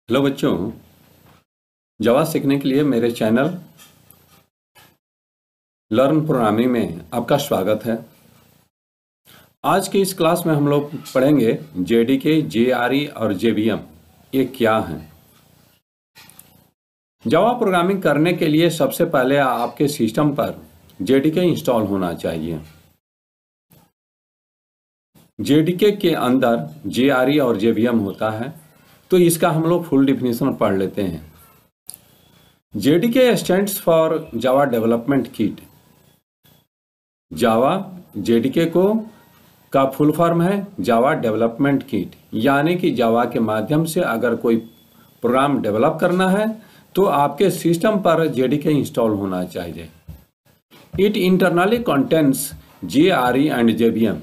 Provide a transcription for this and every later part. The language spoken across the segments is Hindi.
हेलो बच्चों, जावा सीखने के लिए मेरे चैनल लर्न प्रोग्रामिंग में आपका स्वागत है। आज की इस क्लास में हम लोग पढ़ेंगे जेडीके, जेआरई और जेवीएम ये क्या हैं। जावा प्रोग्रामिंग करने के लिए सबसे पहले आपके सिस्टम पर जेडीके इंस्टॉल होना चाहिए। जेडीके के अंदर जेआरई और जेवीएम होता है, तो इसका हम लोग फुल डिफिनीशन पढ़ लेते हैं। JDK stands for Java development kit. Java JDK का फुल फॉर्म है जावा डेवलपमेंट किट, यानी कि जावा के माध्यम से अगर कोई प्रोग्राम डेवलप करना है तो आपके सिस्टम पर जेडीके इंस्टॉल होना चाहिए। It internally contains JRE and JVM.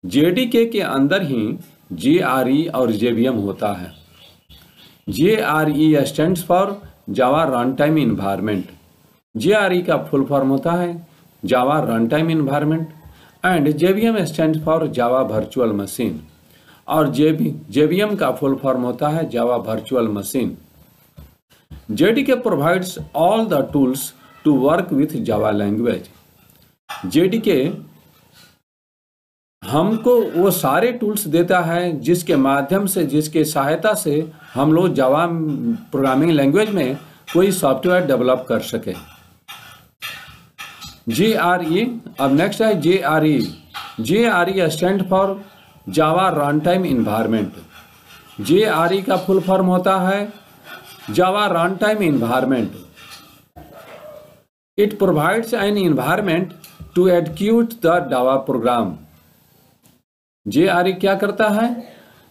JDK के अंदर ही जेआरई और जेवीएम होता है। JRE stands for Java run time environment. JRE का फुल फॉर्म होता है Java run time environment and JVM stands for Java virtual machine, और जेवीएम का फुल फॉर्म होता है Java virtual machine. JDK provides all the tools to work with Java language. JDK हमको वो सारे टूल्स देता है जिसके माध्यम से, जिसके सहायता से हम लोग जावा प्रोग्रामिंग लैंग्वेज में कोई सॉफ्टवेयर डेवलप कर सके। जेआरई, अब नेक्स्ट है JRE. JRE stand for Java run time environment. JRE का फुल फॉर्म होता है Java run time environment. It provides an environment to execute the Java program. JRE क्या करता है?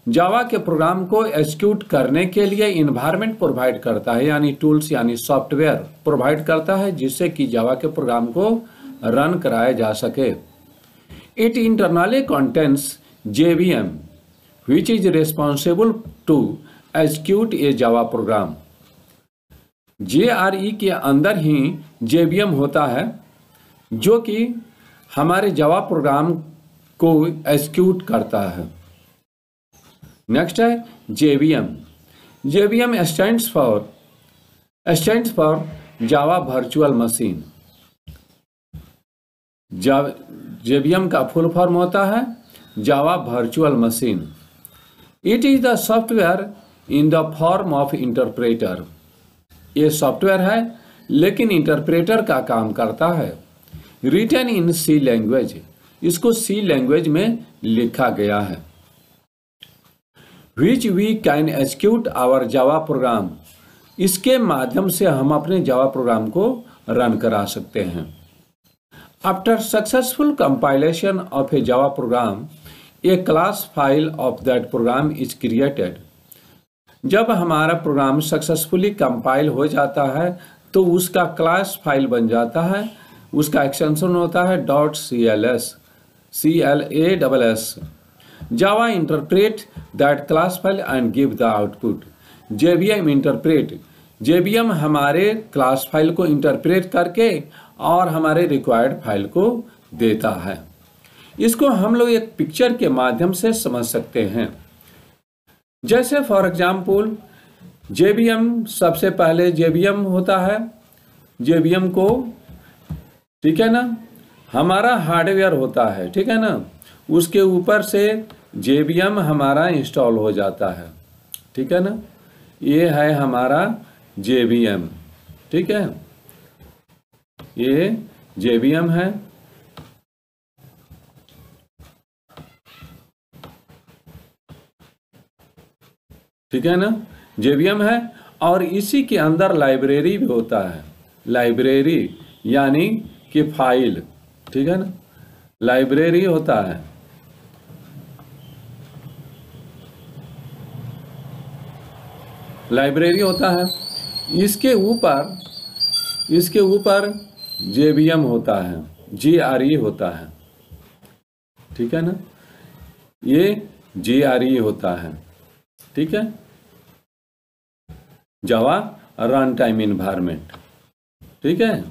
जावा के प्रोग्राम को एग्जीक्यूट करने के लिए इन्वायरमेंट प्रोवाइड करता है, यानी टूल्स यानी सॉफ्टवेयर प्रोवाइड करता है जिससे कि जावा के प्रोग्राम को रन कराया जा सके। It internally contains JVM which is responsible to execute a Java program. JRE के अंदर ही जेवीएम होता है जो कि हमारे जावा प्रोग्राम को एग्जीक्यूट करता है। नेक्स्ट है JVM. JVM stands for Java virtual machine. JVM का फुल फॉर्म होता है Java virtual machine. It is the software in the form of interpreter. ये सॉफ्टवेयर है लेकिन इंटरप्रेटर का काम करता है। रिटन इन सी लैंग्वेज, इसको सी लैंग्वेज में लिखा गया है। Which we can execute our Java program. इसके माध्यम से हम अपने जावा प्रोग्राम को रन करा सकते हैं। After successful compilation of a Java program, a class file of that program is created. जब हमारा प्रोग्राम सक्सेसफुली कंपाइल हो जाता है तो उसका क्लास फाइल बन जाता है। उसका एक्सटेंशन होता है .cls, CLASS। Java interpret that class file and give the output। JVM interpret, JVM हमारे क्लास फाइल को इंटरप्रेट करके और हमारे रिक्वायर्ड फाइल को देता है। इसको हम लोग एक पिक्चर के माध्यम से समझ सकते हैं। जैसे फॉर एग्जाम्पल JVM, सबसे पहले JVM होता है। JVM को, ठीक है ना, हमारा हार्डवेयर होता है, ठीक है ना, उसके ऊपर से जेवीएम हमारा इंस्टॉल हो जाता है, ठीक है ना। ये है हमारा जेवीएम, ठीक है, ये जेवीएम है। ठीक है ना, जेवीएम है। और इसी के अंदर लाइब्रेरी भी होता है। लाइब्रेरी यानी कि फाइल, ठीक है ना, लाइब्रेरी होता है। लाइब्रेरी होता है। इसके ऊपर जेवीएम होता है, जेआरई होता है, ठीक है ना, ये जेआरई होता है, ठीक है, जावा रन टाइम इन्वायरमेंट, ठीक है।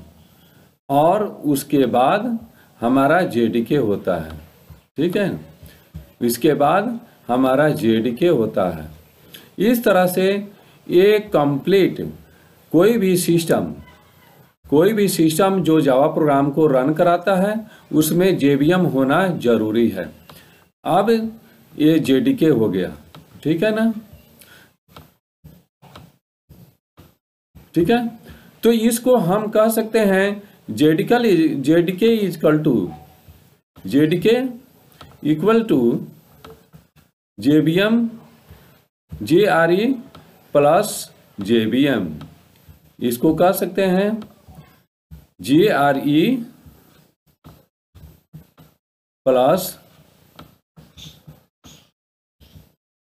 और उसके बाद हमारा जेडीके होता है, ठीक है। इसके बाद हमारा जेडीके होता है। इस तरह से ये कंप्लीट कोई भी सिस्टम जो जावा प्रोग्राम को रन कराता है उसमें JVM होना जरूरी है। अब ये JDK हो गया, ठीक है ना, ठीक है। तो इसको हम कह सकते हैं JDK equal to JVM JRE plus JVM। इसको कह सकते हैं JRE plus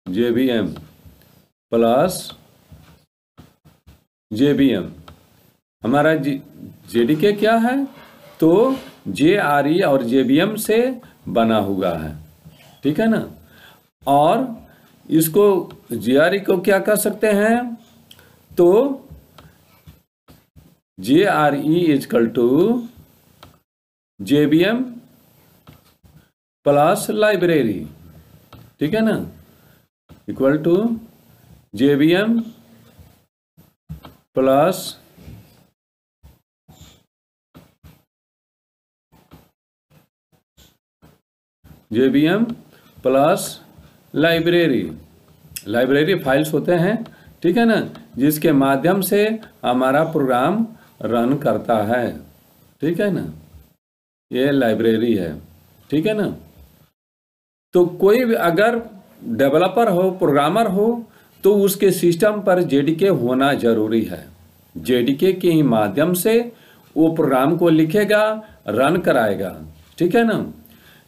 JVM plus JVM। हमारा JDK क्या है, तो JRE और JVM से बना हुआ है, ठीक है ना। और इसको JRE को क्या कर सकते हैं, तो JRE equal to JVM plus library, ठीक है ना, equal to JVM plus JVM plus library files होते हैं, ठीक है ना, जिसके माध्यम से हमारा प्रोग्राम रन करता है, ठीक है ना। ये लाइब्रेरी है, ठीक है ना। तो कोई भी अगर डेवलपर हो, प्रोग्रामर हो, तो उसके सिस्टम पर JDK होना जरूरी है। JDK के ही माध्यम से वो प्रोग्राम को लिखेगा, रन कराएगा, ठीक है ना।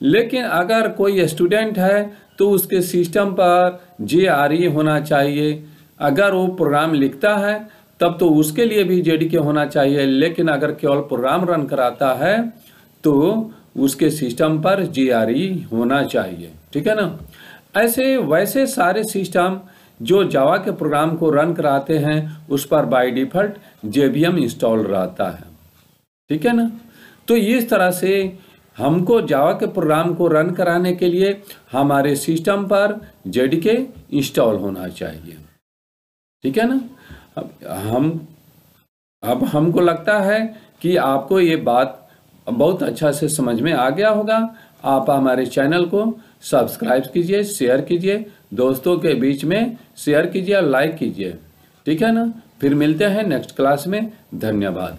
लेकिन अगर कोई स्टूडेंट है तो उसके सिस्टम पर JRE होना चाहिए। अगर वो प्रोग्राम लिखता है तब तो उसके लिए भी JDK होना चाहिए, लेकिन अगर केवल प्रोग्राम रन कराता है तो उसके सिस्टम पर JRE होना चाहिए, ठीक है ना। ऐसे वैसे सारे सिस्टम जो जावा के प्रोग्राम को रन कराते हैं उस पर बाय डिफ़ॉल्ट JVM इंस्टॉल रहता है, ठीक है ना। तो इस तरह से हमको जावा के प्रोग्राम को रन कराने के लिए हमारे सिस्टम पर JDK इंस्टॉल होना चाहिए, ठीक है ना। अब हमको लगता है कि आपको ये बात बहुत अच्छा से समझ में आ गया होगा। आप हमारे चैनल को सब्सक्राइब कीजिए, शेयर कीजिए, दोस्तों के बीच में शेयर कीजिए, लाइक कीजिए, ठीक है ना। फिर मिलते हैं नेक्स्ट क्लास में। धन्यवाद।